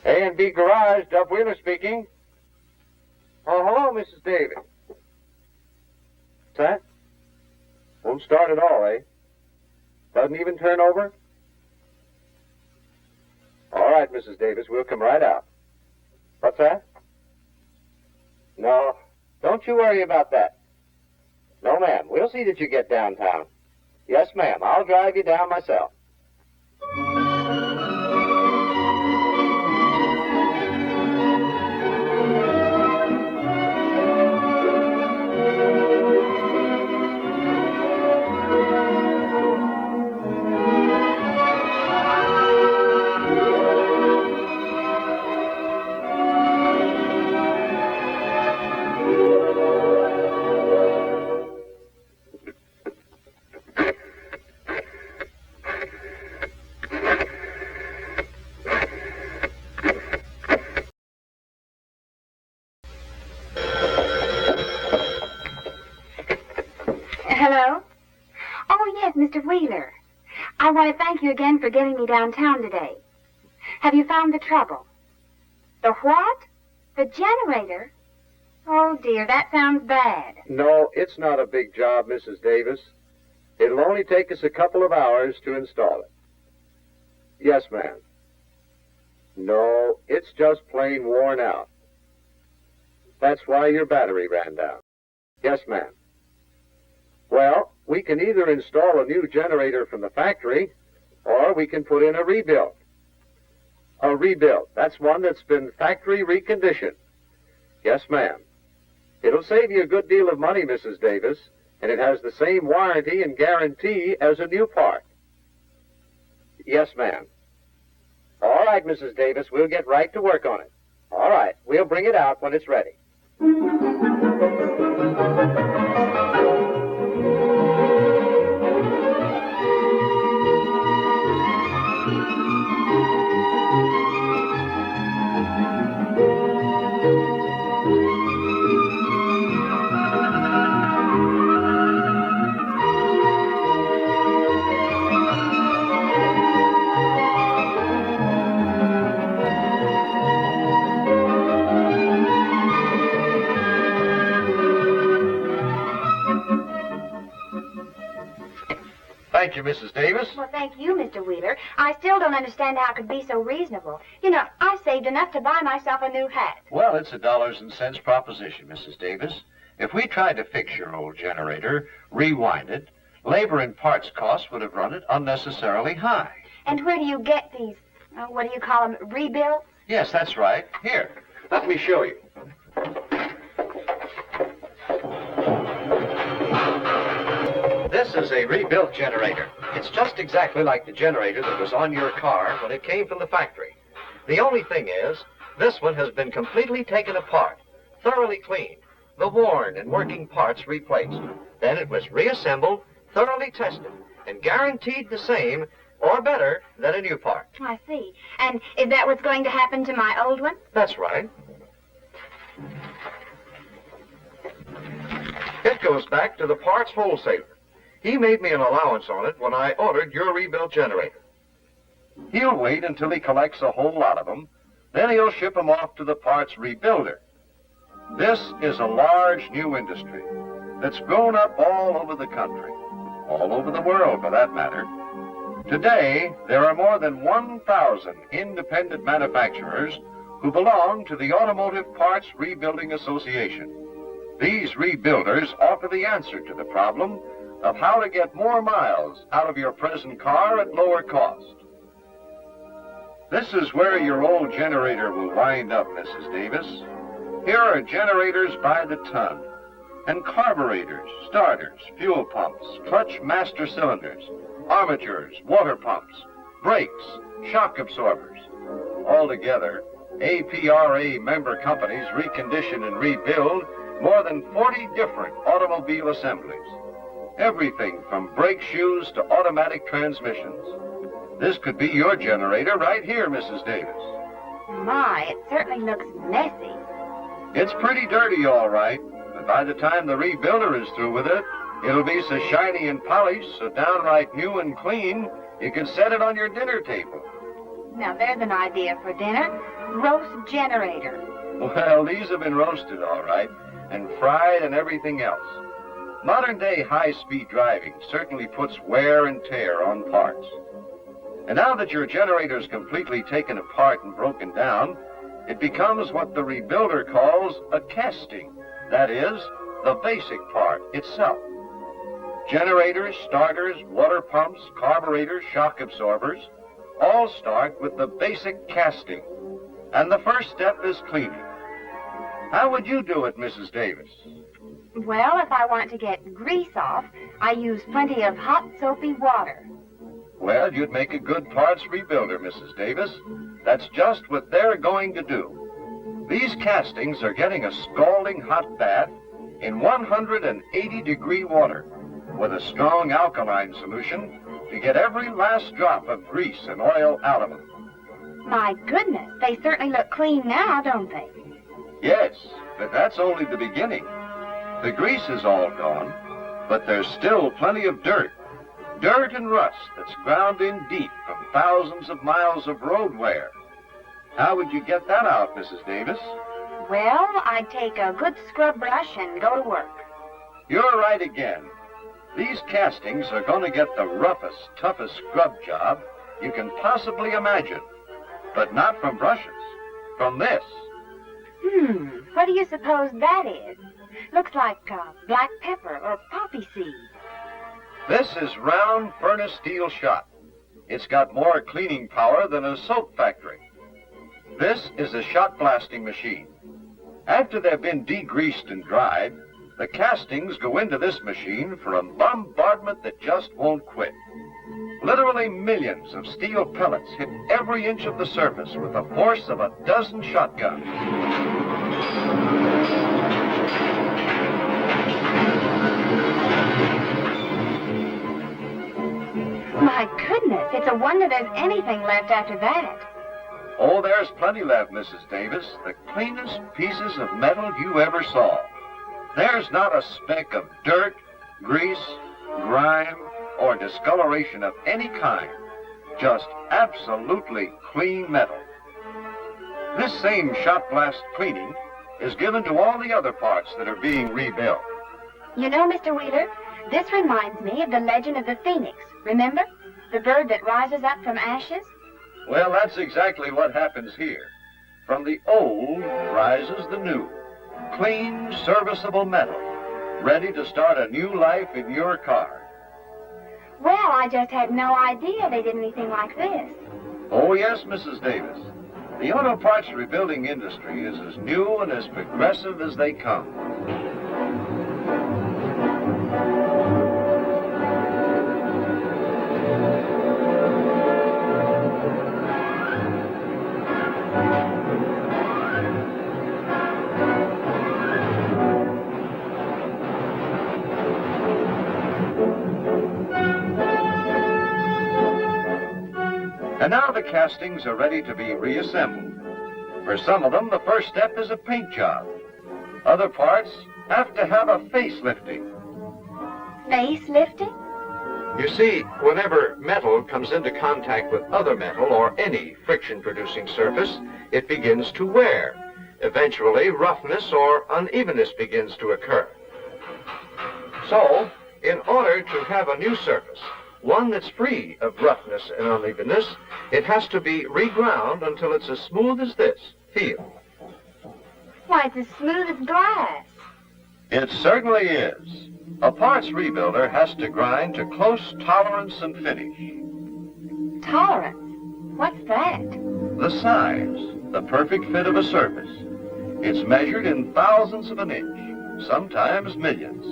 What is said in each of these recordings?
A&B Garage, Dub Wheeler speaking. Oh, hello, Mrs. Davis. What's that? Won't start at all, eh? Doesn't even turn over? All right, Mrs. Davis, we'll come right out. What's that? No, don't you worry about that. No, ma'am, we'll see that you get downtown. Yes, ma'am, I'll drive you down myself. Hello? Oh, yes, Mr. Wheeler. I want to thank you again for getting me downtown today. Have you found the trouble? The what? The generator? Oh, dear, that sounds bad. No, it's not a big job, Mrs. Davis. It'll only take us a couple of hours to install it. Yes, ma'am. No, it's just plain worn out. That's why your battery ran down. Yes, ma'am. Well, we can either install a new generator from the factory, or we can put in a rebuild. A rebuild. That's one that's been factory reconditioned. Yes, ma'am. It'll save you a good deal of money, Mrs. Davis, and it has the same warranty and guarantee as a new part. Yes, ma'am. All right, Mrs. Davis, we'll get right to work on it. All right, we'll bring it out when it's ready. Thank you, Mrs. Davis. Well, thank you, Mr. Wheeler. I still don't understand how it could be so reasonable. You know, I saved enough to buy myself a new hat. Well, it's a dollars and cents proposition, Mrs. Davis. If we tried to fix your old generator, rewind it, labor and parts costs would have run it unnecessarily high. And where do you get these, what do you call them, rebuilds? Yes, that's right. Here, let me show you. This is a rebuilt generator. It's just exactly like the generator that was on your car when it came from the factory. The only thing is, this one has been completely taken apart, thoroughly cleaned, the worn and working parts replaced. Then it was reassembled, thoroughly tested, and guaranteed the same or better than a new part. I see. And is that what's going to happen to my old one? That's right. It goes back to the parts wholesaler. He made me an allowance on it when I ordered your rebuilt generator. He'll wait until he collects a whole lot of them, then he'll ship them off to the parts rebuilder. This is a large new industry that's grown up all over the country, all over the world for that matter. Today, there are more than 1,000 independent manufacturers who belong to the Automotive Parts Rebuilding Association. These rebuilders offer the answer to the problem of how to get more miles out of your present car at lower cost. This is where your old generator will wind up, Mrs. Davis. Here are generators by the ton, and carburetors, starters, fuel pumps, clutch master cylinders, armatures, water pumps, brakes, shock absorbers. Altogether, APRA member companies recondition and rebuild more than 40 different automobile assemblies. Everything from brake shoes to automatic transmissions. This could be your generator right here, Mrs. Davis. My, it certainly looks messy. It's pretty dirty, all right, but by the time the rebuilder is through with it, it'll be so shiny and polished, so downright new and clean, you can set it on your dinner table. Now there's an idea for dinner. Roast generator. Well, these have been roasted, all right, and fried and everything else. Modern-day high-speed driving certainly puts wear and tear on parts. And now that your generator's completely taken apart and broken down, it becomes what the rebuilder calls a casting. That is, the basic part itself. Generators, starters, water pumps, carburetors, shock absorbers, all start with the basic casting. And the first step is cleaning. How would you do it, Mrs. Davis? Well, if I want to get grease off, I use plenty of hot, soapy water. Well, you'd make a good parts rebuilder, Mrs. Davis. That's just what they're going to do. These castings are getting a scalding hot bath in 180-degree water with a strong alkaline solution to get every last drop of grease and oil out of them. My goodness, they certainly look clean now, don't they? Yes, but that's only the beginning. The grease is all gone, but there's still plenty of dirt. Dirt and rust that's ground in deep from thousands of miles of road wear. How would you get that out, Mrs. Davis? Well, I'd take a good scrub brush and go to work. You're right again. These castings are going to get the roughest, toughest scrub job you can possibly imagine. But not from brushes. From this. What do you suppose that is? Looks like black pepper or poppy seed. This is round furnace steel shot. It's got more cleaning power than a soap factory. This is a shot blasting machine. After they've been degreased and dried, the castings go into this machine for a bombardment that just won't quit. Literally millions of steel pellets hit every inch of the surface with the force of a dozen shotguns. My goodness, it's a wonder there's anything left after that. Oh, there's plenty left, Mrs. Davis. The cleanest pieces of metal you ever saw. There's not a speck of dirt, grease, grime, or discoloration of any kind. Just absolutely clean metal. This same shot blast cleaning is given to all the other parts that are being rebuilt. You know, Mr. Wheeler, this reminds me of the legend of the phoenix. Remember? The bird that rises up from ashes? Well, that's exactly what happens here. From the old rises the new. Clean, serviceable metal, ready to start a new life in your car. Well, I just had no idea they did anything like this. Oh, yes, Mrs. Davis. The auto parts rebuilding industry is as new and as progressive as they come. And now the castings are ready to be reassembled. For some of them, the first step is a paint job. Other parts have to have a facelifting. Facelifting? You see, whenever metal comes into contact with other metal or any friction-producing surface, it begins to wear. Eventually, roughness or unevenness begins to occur. So, in order to have a new surface, one that's free of roughness and unevenness, it has to be reground until it's as smooth as this. Feel. Why, it's as smooth as glass. It certainly is. A parts rebuilder has to grind to close tolerance and finish. Tolerance? What's that? The size, the perfect fit of a surface. It's measured in thousandths of an inch, sometimes millions.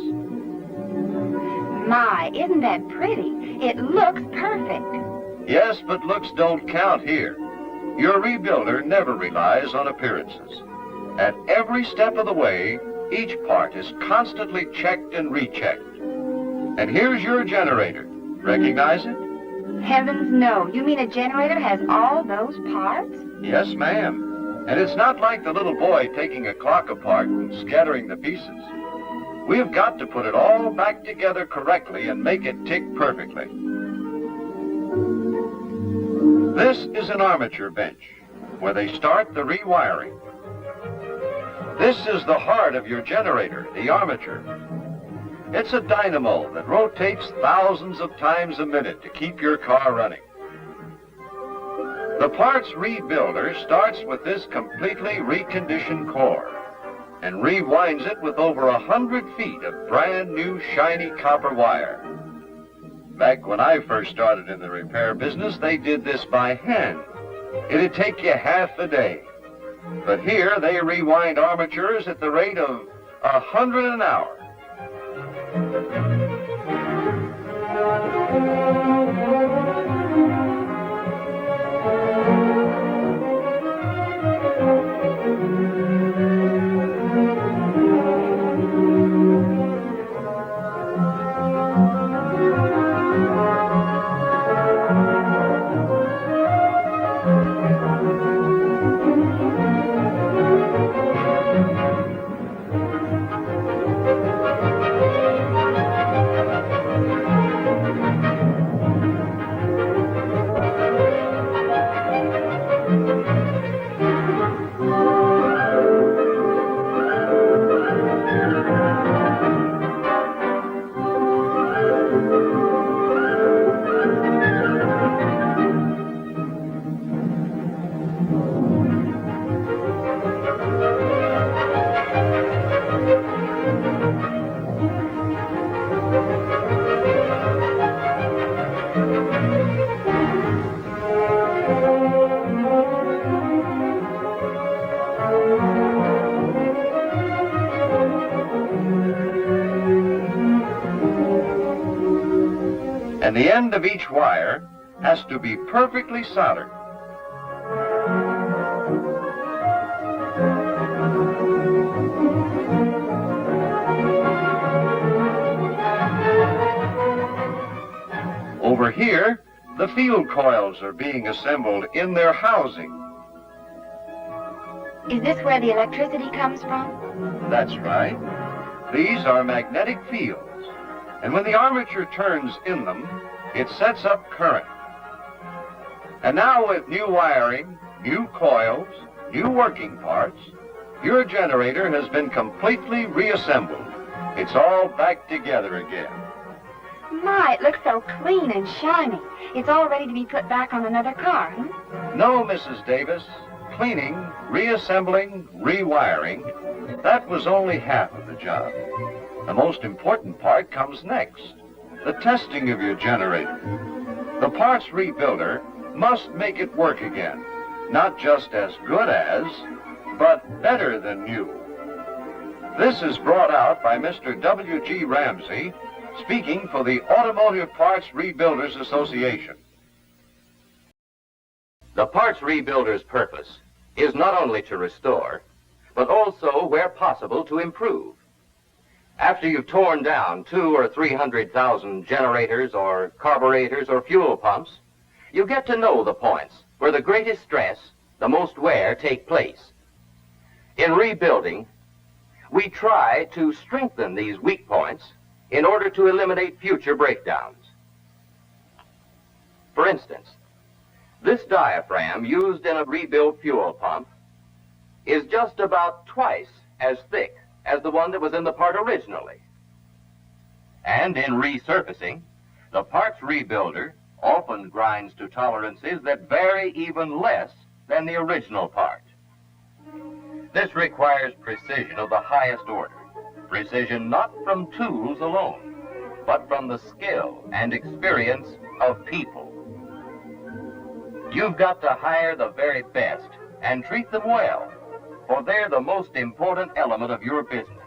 My, isn't that pretty? It looks perfect. Yes, but looks don't count here. Your rebuilder never relies on appearances. At every step of the way, each part is constantly checked and rechecked. And here's your generator. Recognize it? Heavens no. You mean a generator has all those parts? Yes, ma'am. And it's not like the little boy taking a clock apart and scattering the pieces. We've got to put it all back together correctly and make it tick perfectly. This is an armature bench, where they start the rewiring. This is the heart of your generator, the armature. It's a dynamo that rotates thousands of times a minute to keep your car running. The parts rebuilder starts with this completely reconditioned core and rewinds it with over 100 feet of brand new shiny copper wire. Back when I first started in the repair business, they did this by hand. It'd take you half a day. But here they rewind armatures at the rate of 100 an hour. And the end of each wire has to be perfectly soldered. Over here, the field coils are being assembled in their housing. Is this where the electricity comes from? That's right. These are magnetic fields. And when the armature turns in them, it sets up current. And now with new wiring, new coils, new working parts, your generator has been completely reassembled. It's all back together again. My, it looks so clean and shiny. It's all ready to be put back on another car, huh? No, Mrs. Davis. Cleaning, reassembling, rewiring, that was only half of the job. The most important part comes next, the testing of your generator. The parts rebuilder must make it work again, not just as good as, but better than new. This is brought out by Mr. W.G. Ramsey, speaking for the Automotive Parts Rebuilders Association. The parts rebuilder's purpose is not only to restore, but also, where possible, to improve. After you've torn down 200,000 or 300,000 generators or carburetors or fuel pumps, you get to know the points where the greatest stress, the most wear take place. In rebuilding, we try to strengthen these weak points in order to eliminate future breakdowns. For instance, this diaphragm used in a rebuilt fuel pump is just about twice as thick as the one that was in the part originally. And in resurfacing, the parts rebuilder often grinds to tolerances that vary even less than the original part. This requires precision of the highest order. Precision not from tools alone, but from the skill and experience of people. You've got to hire the very best and treat them well, for they're the most important element of your business.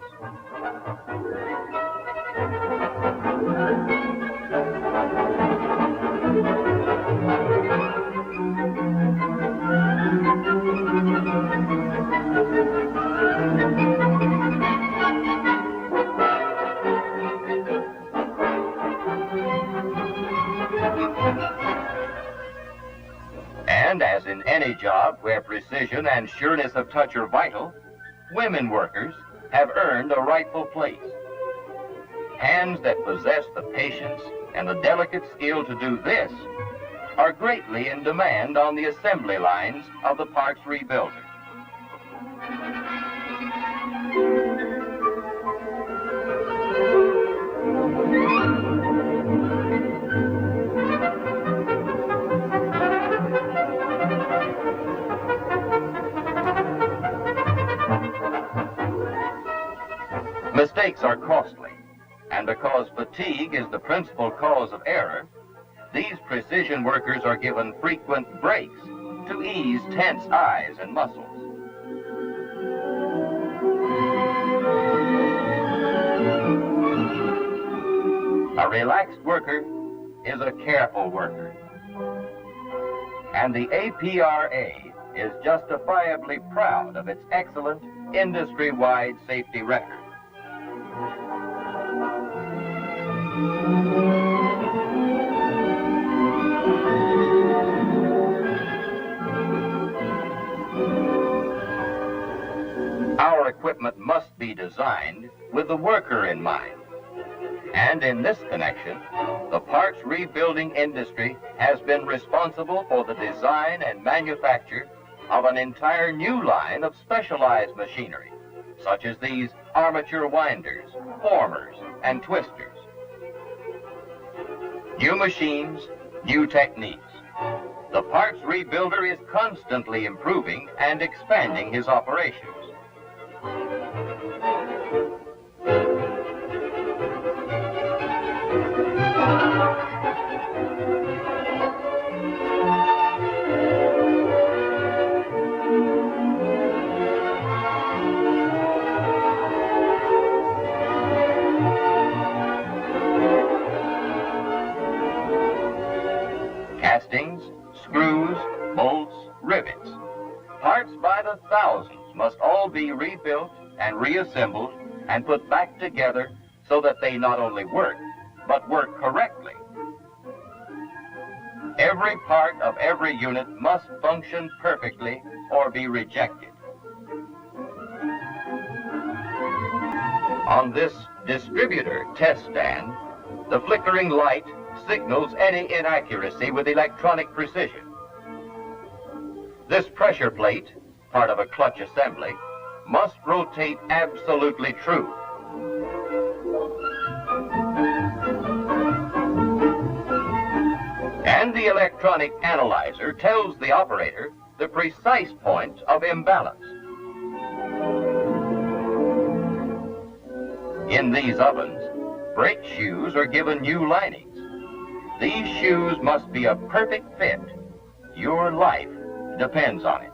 in any job where precision and sureness of touch are vital, women workers have earned a rightful place. Hands that possess the patience and the delicate skill to do this are greatly in demand on the assembly lines of the parts rebuilder. Mistakes are costly, and because fatigue is the principal cause of error, these precision workers are given frequent breaks to ease tense eyes and muscles. A relaxed worker is a careful worker, and the APRA is justifiably proud of its excellent industry-wide safety record. Our equipment must be designed with the worker in mind. And in this connection, the parts rebuilding industry has been responsible for the design and manufacture of an entire new line of specialized machinery, such as these armature winders, formers, and twisters. New machines, new techniques. The parts rebuilder is constantly improving and expanding his operations. Castings, screws, bolts, rivets. Parts by the thousands must all be rebuilt and reassembled and put back together so that they not only work, but work correctly. Every part of every unit must function perfectly or be rejected. On this distributor test stand, the flickering light signals any inaccuracy with electronic precision. This pressure plate, part of a clutch assembly, must rotate absolutely true. And the electronic analyzer tells the operator the precise point of imbalance. In these ovens, brake shoes are given new linings. These shoes must be a perfect fit. Your life depends on it.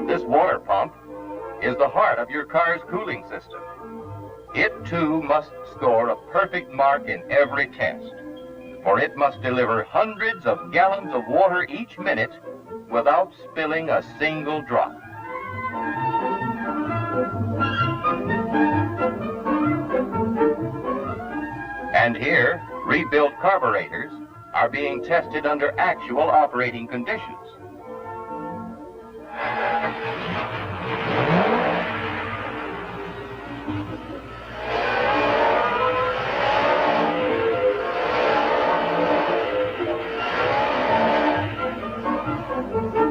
This water pump is the heart of your car's cooling system. It too must score a perfect mark in every test, for it must deliver hundreds of gallons of water each minute without spilling a single drop. And here, rebuilt carburetors are being tested under actual operating conditions.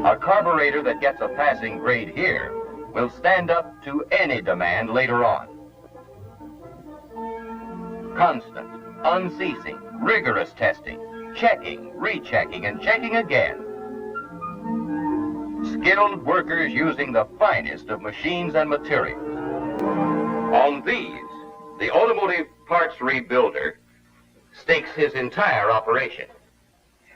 A carburetor that gets a passing grade here will stand up to any demand later on. Constant, unceasing, rigorous testing, checking, rechecking, and checking again. Skilled workers using the finest of machines and materials. On these, the Automotive Parts Rebuilder stakes his entire operation.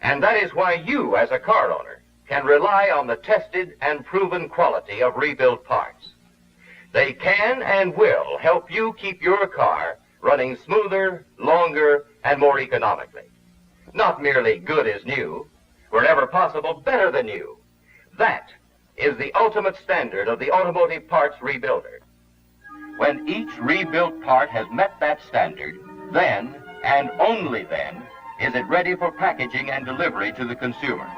And that is why you, as a car owner, can rely on the tested and proven quality of rebuilt parts. They can and will help you keep your car running smoother, longer, and more economically. Not merely good as new, wherever possible, better than you. That is the ultimate standard of the automotive parts rebuilder. When each rebuilt part has met that standard, then, and only then, is it ready for packaging and delivery to the consumer.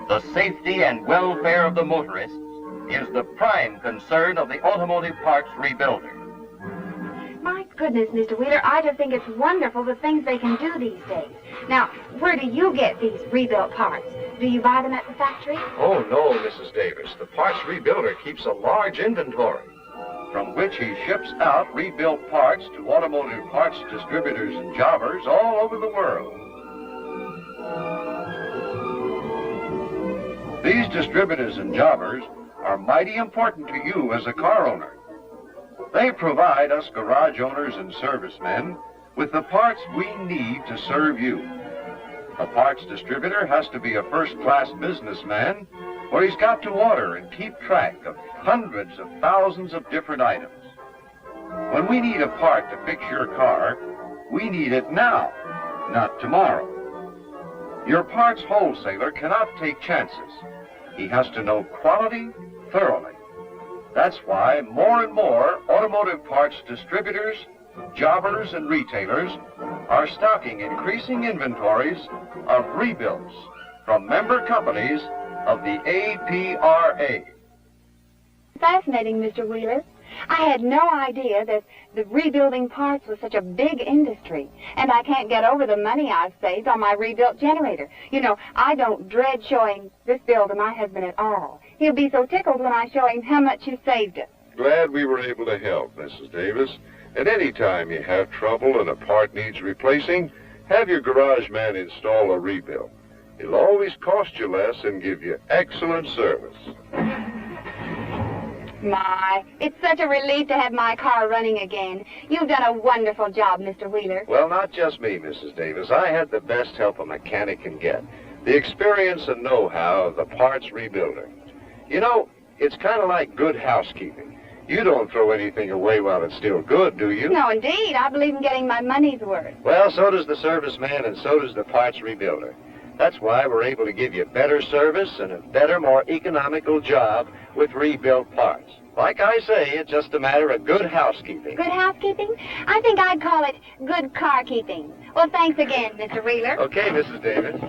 The safety and welfare of the motorists is the prime concern of the automotive parts rebuilder. My goodness, Mr. Wheeler, I just think it's wonderful the things they can do these days. Now, where do you get these rebuilt parts? Do you buy them at the factory? Oh, no, Mrs. Davis. The parts rebuilder keeps a large inventory, from which he ships out rebuilt parts to automotive parts distributors and jobbers all over the world. These distributors and jobbers are mighty important to you as a car owner. They provide us garage owners and servicemen with the parts we need to serve you. A parts distributor has to be a first-class businessman, or he's got to order and keep track of hundreds of thousands of different items. When we need a part to fix your car, we need it now, not tomorrow. Your parts wholesaler cannot take chances. He has to know quality thoroughly. That's why more and more automotive parts distributors, jobbers, and retailers are stocking increasing inventories of rebuilds from member companies of the APRA. Fascinating, Mr. Wheeler. I had no idea that the rebuilding parts was such a big industry, and I can't get over the money I've saved on my rebuilt generator. You know, I don't dread showing this bill to my husband at all. He'll be so tickled when I show him how much you saved us. Glad we were able to help, Mrs. Davis. And any time you have trouble and a part needs replacing, have your garage man install a rebuild. It'll always cost you less and give you excellent service. My, it's such a relief to have my car running again. You've done a wonderful job, Mr. Wheeler. Well, not just me, Mrs. Davis. I had the best help a mechanic can get. The experience and know-how of the parts rebuilder. You know, it's kind of like good housekeeping. You don't throw anything away while it's still good, do you? No, indeed. I believe in getting my money's worth. Well, so does the serviceman and so does the parts rebuilder. That's why we're able to give you better service and a better, more economical job with rebuilt parts. Like I say, it's just a matter of good housekeeping. Good housekeeping? I think I'd call it good car keeping. Well, thanks again, Mr. Wheeler. Okay, Mrs. Davis.